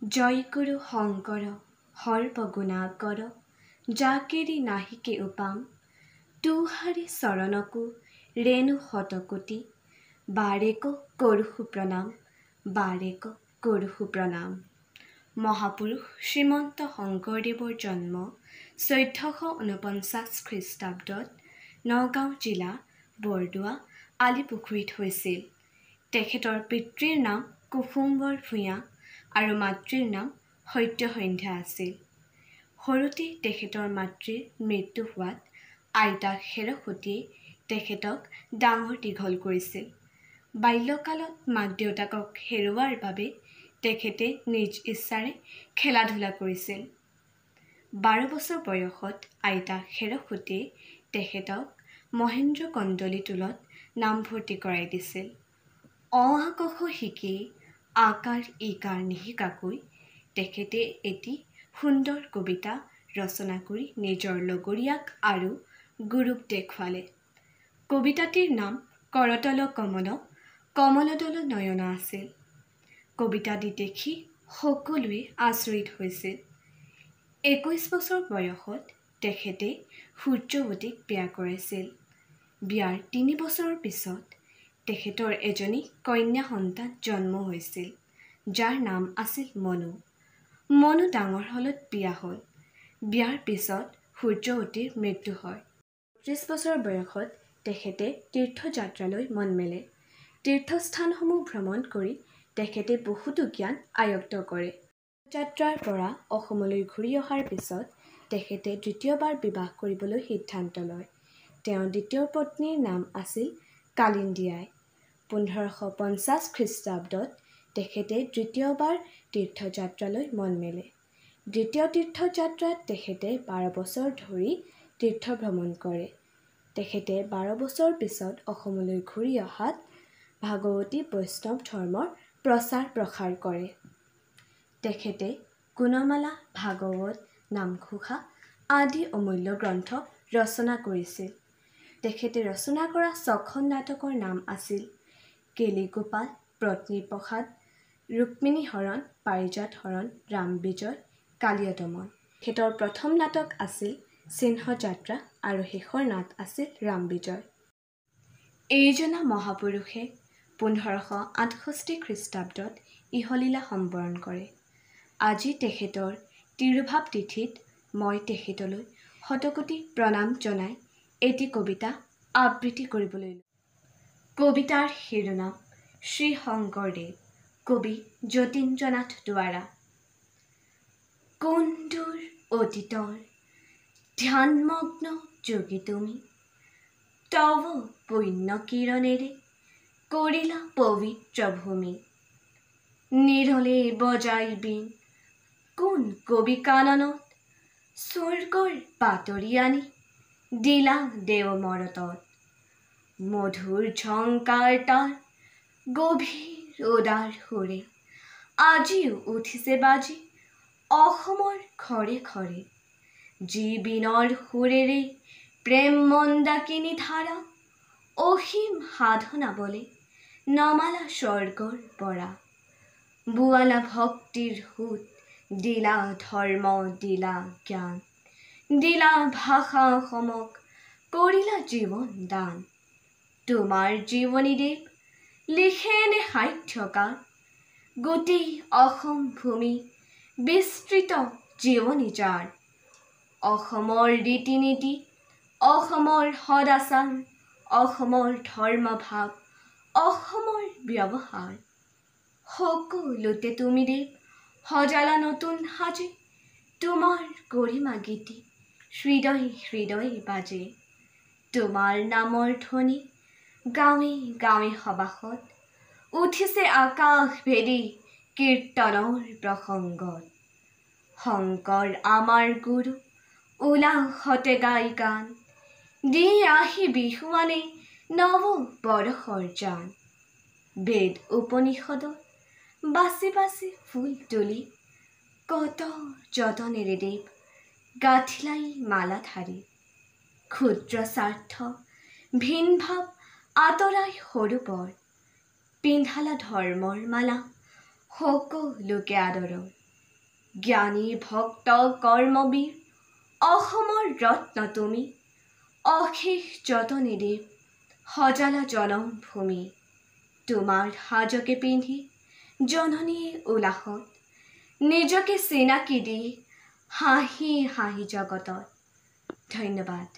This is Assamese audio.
জয়গুৰু শংকৰ সৰ্বগুণাকৰ যাকেৰি নাহিকে উপাম তুহাৰি চৰণকো ৰেণু শতকোটি বাৰেক কৰোহু প্ৰণাম বাৰেক কৰোহু প্ৰণাম। মহাপুৰুষ শ্ৰীমন্ত শংকৰদেৱৰ জন্ম ১৪৪৯ খ্ৰীষ্টাব্দত নগাঁও জিলা বৰদোৱা আলিপুখুৰীত হৈছিল। তেখেতৰ পিতৃৰ নাম কুসুম্বৰ ভূঞা আৰু মাতৃৰ নাম সত্যসন্ধ্যা আছিল। সৰুতে তেখেতৰ মাতৃৰ মৃত্যু হোৱাত আইতা খেৰসুতীয়ে তেখেতক ডাঙৰ দীঘল কৰিছিল। বাল্যকালত মাক দেউতাকক হেৰুৱাৰ বাবে তেখেতে নিজ ইচ্ছাৰে খেলা ধূলা কৰিছিল। ১২ বছৰ বয়সত আইতা খেৰসুতীয়ে তেখেতক মহেন্দ্ৰ কন্দলী টোলত নামভৰ্তি কৰাই দিছিল। অ আ ক খ শিকি আকাৰ ইকাৰ নিশিকাকৈ তেখেতে এটি সুন্দৰ কবিতা ৰচনা কৰি নিজৰ লগৰীয়াক আৰু গুৰুক দেখুৱালে। কবিতাটিৰ নাম কৰতল কমল কমলদল নয়ন আছিল। কবিতাটি দেখি সকলোৱে আচৰিত হৈছিল। ২১ বছৰ বয়সত তেখেতে সূৰ্যৱতীক বিয়া কৰাইছিল। বিয়াৰ ৩ বছৰৰ পিছত তেখেতৰ এজনী কন্যা সন্তান জন্ম হৈছিল, যাৰ নাম আছিল মনু। মনু ডাঙৰ হলত বিয়া হ'ল। বিয়াৰ পিছত সূৰ্যৱতীৰ মৃত্যু হয়। ৩০ বছৰ বয়সত তেখেতে তীৰ্থযাত্ৰালৈ মন মেলে। তীৰ্থস্থানসমূহ ভ্ৰমণ কৰি তেখেতে বহুতো জ্ঞান আয়ত্ত কৰে। যাত্ৰাৰ পৰা অসমলৈ ঘূৰি অহাৰ পিছত তেখেতে দ্বিতীয়বাৰ বিবাহ কৰিবলৈ সিদ্ধান্ত লয়। তেওঁৰ দ্বিতীয় পত্নীৰ নাম আছিল কালিন্দী আই। ১৫৫০ খ্ৰীষ্টাব্দত তেখেতে দ্বিতীয়বাৰ তীৰ্থযাত্ৰালৈ মন মেলে। দ্বিতীয় তীৰ্থযাত্ৰাত তেখেতে ১২ বছৰ ধৰি তীৰ্থ ভ্ৰমণ কৰে। তেখেতে ১২ বছৰ পিছত অসমলৈ ঘূৰি অহাত ভাগৱতী বৈষ্ণৱ ধৰ্মৰ প্ৰচাৰ প্ৰসাৰ কৰে। তেখেতে গুণমালা, ভাগৱত, নামঘোষা আদি অমূল্য গ্ৰন্থ ৰচনা কৰিছিল। তেখেতে ৰচনা কৰা ৬খন নাটকৰ নাম আছিল কেলিগোপাল, পত্নীপ্ৰসাদ, ৰুক্মিণী হৰণ, পাৰিজাত হৰণ, ৰাম বিজয়, কালীয় দমন। তেখেতৰ প্ৰথম নাটক আছিল সিংহযাত্ৰা আৰু শেষৰ নাট আছিল ৰাম বিজয়। এইজনা মহাপুৰুষে ১৫৬৮ খ্ৰীষ্টাব্দত ইহলীলা সম্বৰণ কৰে। আজি তেখেতৰ তিৰুভাৱ তিথিত মই তেখেতলৈ শতকোটি প্ৰণাম জনাই এটি কবিতা আবৃত্তি কৰিবলৈ লৈছোঁ। কবিতাৰ শিৰোনাম শ্ৰী শংকৰদেৱ, কবি যতীন্দ্ৰনাথ দুৱৰা। কোন দূৰ অতীতৰ ধ্যানমগ্ন যোগী তুমি, তব পুণ্য কিৰণেৰে কৰিলা পবিত্ৰ ভূমি। নিৰলে বজাই বীণ কোন কবি কাননত, স্বৰ্গৰ বাতৰি আনি দিলা দেও মৰতত। মধুৰ ঝংকাৰ তাৰ গভীৰ উদাৰ সুৰে আজিও উঠিছে বাজি অসমৰ ঘৰে ঘৰে। যি বীণৰ সুৰেৰে প্ৰেম মন্দাকিনী ধাৰা, অসীম সাধনা বলে নমালা স্বৰ্গৰ পৰা। বোৱালা ভক্তিৰ সোঁত, দিলা ধৰ্ম দিলা জ্ঞান, দিলা ভাষা অসমক কৰিলা জীৱন দান। তোমাৰ জীৱনী দেৱ লিখেনে সাহিত্যকাৰ, গোটেই অসম ভূমি বিস্তৃত জীৱনী যাৰ। অসমৰ ৰীতি নীতি, অসমৰ সদাচাৰ, অসমৰ ধৰ্মভাৱ, অসমৰ ব্যৱহাৰ, সকলোতে তুমি দেৱ সজালা নতুন সাজে। তোমাৰ গৰিমা গীতি হৃদয় হৃদয় বাজে। তোমাৰ নামৰ ধ্বনি গাঁৱে গাঁৱে সবাসত উঠিছে আকাশ ভেদী কীৰ্তনৰ প্ৰসংগত। শংকৰ আমাৰ গুৰু উলাহতে গাই গান, দি আহি বিহুৱানে নৱ বৰষৰ জান। বেদ উপনিষদত বাচি বাচি ফুল তুলি কত যতনেৰে দেৱ গাঁঠিলাই মালা ধাৰি। ক্ষুদ্ৰ স্বাৰ্থ ভিন ভাৱ আঁতৰাই সৰু বৰ, পিন্ধালা ধৰ্মৰ মালা সকলোকে আদৰ। জ্ঞানী ভক্ত কৰ্মবীৰ অসমৰ ৰত্ন তুমি অশেষ যতনেৰে সজালা জনম ভূমি তোমাৰ সাজকে পিন্ধি জননীয়ে উলাহত নিজকে চিনাকি দি হাঁহি হাঁহি জগতত ধন্যবাদ।